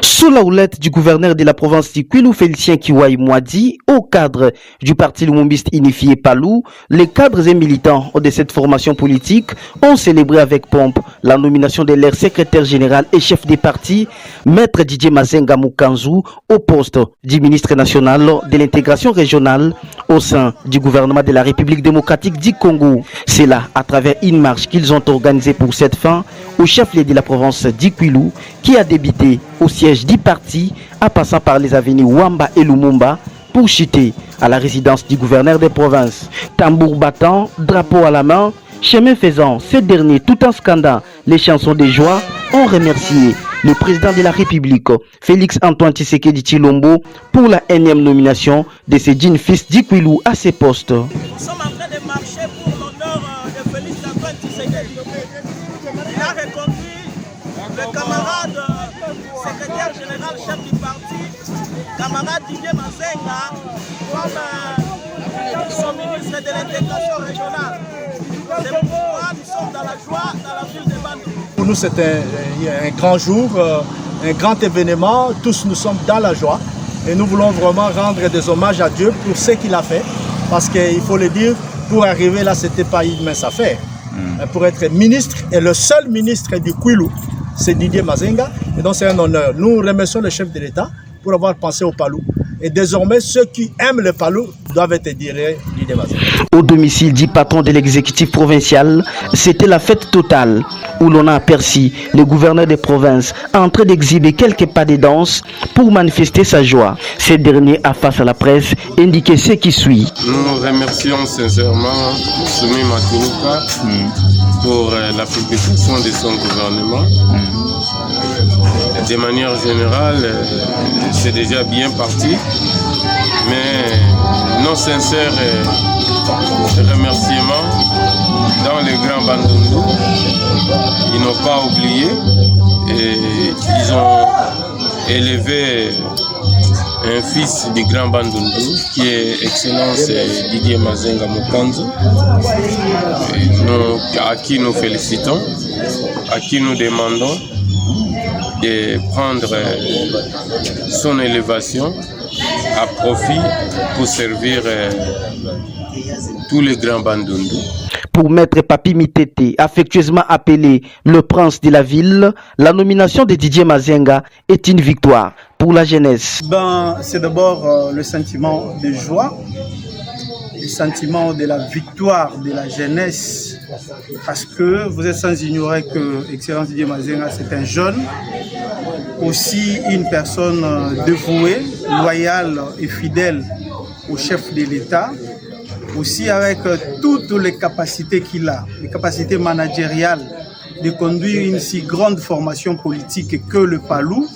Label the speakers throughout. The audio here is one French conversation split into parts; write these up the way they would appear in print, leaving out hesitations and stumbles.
Speaker 1: Sous la houlette du gouverneur de la province du Kwilu, Félicien Kiwai Mwadi, au cadre du parti lumumbiste unifié Palou, les cadres et militants de cette formation politique ont célébré avec pompe la nomination de leur secrétaire général et chef des partis, Maître Didier Mazenga Mukanzu, au poste du ministre national de l'intégration régionale au sein du gouvernement de la République démocratique du Congo. C'est là, à travers une marche qu'ils ont organisée pour cette fin, au chef-lieu de la province du Kwilu, qui a débuté au siège du parti, en passant par les avenues Wamba et Lumumba, pour chuter à la résidence du gouverneur des provinces. Tambour battant, drapeau à la main, chemin faisant, ces derniers, tout en scandant les chansons de joie, ont remercié le président de la République, Félix Antoine Tshisekedi Tshilombo, pour la énième nomination de ce jeune fils du Kwilu à ses postes.
Speaker 2: Nous sommes en train de marcher pour l'honneur de Félix Antoine Tshisekedi. Il a reconduit le camarade secrétaire général chef du parti, camarade Didier Mazenga, comme son ministre de l'intégration régionale. C'est pourquoi nous sommes dans la joie dans la ville de Bandung.
Speaker 3: Pour nous, c'est un grand jour, un grand événement. Tous nous sommes dans la joie et nous voulons vraiment rendre des hommages à Dieu pour ce qu'il a fait. Parce qu'il faut le dire, pour arriver là, ce n'était pas une mince affaire. Pour être ministre, et le seul ministre du Kwilu, c'est Didier Mazenga. Et donc c'est un honneur. Nous remercions le chef de l'État pour avoir pensé au Palou. Et désormais, ceux qui aiment le Palou doivent être Didier Mazenga.
Speaker 1: Au domicile du patron de l'exécutif provincial, c'était la fête totale où l'on a aperçu le gouverneur des provinces en train d'exhiber quelques pas de danse pour manifester sa joie. Ce dernier a, face à la presse, indiqué ce qui suit.
Speaker 4: Nous remercions sincèrement Soumi Maturuka pour la publication de son gouvernement. De manière générale, c'est déjà bien parti, mais nos sincères remerciements dans le Grand Bandundu, ils n'ont pas oublié et ils ont élevé un fils du Grand Bandundu qui est Excellence Didier Mazenga Mukanzu, à qui nous félicitons, à qui nous demandons de prendre son élévation à profit pour servir tous les grands Bandundu.
Speaker 1: Pour Maître Papi Mitete, affectueusement appelé le prince de la ville, la nomination de Didier Mazenga est une victoire pour la jeunesse.
Speaker 5: C'est d'abord le sentiment de joie, le sentiment de la victoire de la jeunesse, parce que vous êtes sans ignorer que Excellence Didier Mazenga, c'est un jeune, aussi une personne dévouée, loyale et fidèle au chef de l'État, aussi avec toutes les capacités qu'il a, les capacités managériales de conduire une si grande formation politique que le Palou,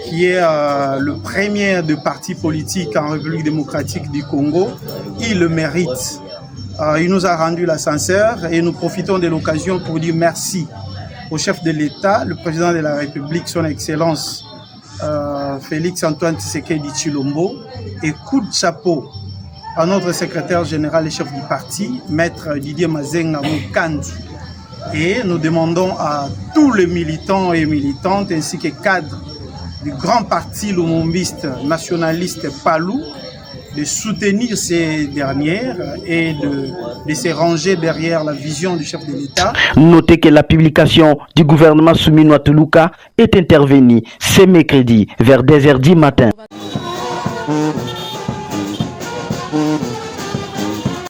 Speaker 5: qui est le premier de partis politiques en République démocratique du Congo. Il le mérite. Il nous a rendu l'ascenseur et nous profitons de l'occasion pour dire merci au chef de l'État, le président de la République, son Excellence Félix Antoine Tshisekedi Tshilombo, et coup de chapeau à notre secrétaire général et chef du parti, Maître Didier Mazenga Mukanzu. Et nous demandons à tous les militants et militantes ainsi que cadres du grand parti lumumbiste nationaliste Palou de soutenir ces dernières et de se ranger derrière la vision du chef de l'État.
Speaker 1: Notez que la publication du gouvernement Soumi Maturuka est intervenue ce mercredi vers 10h du matin.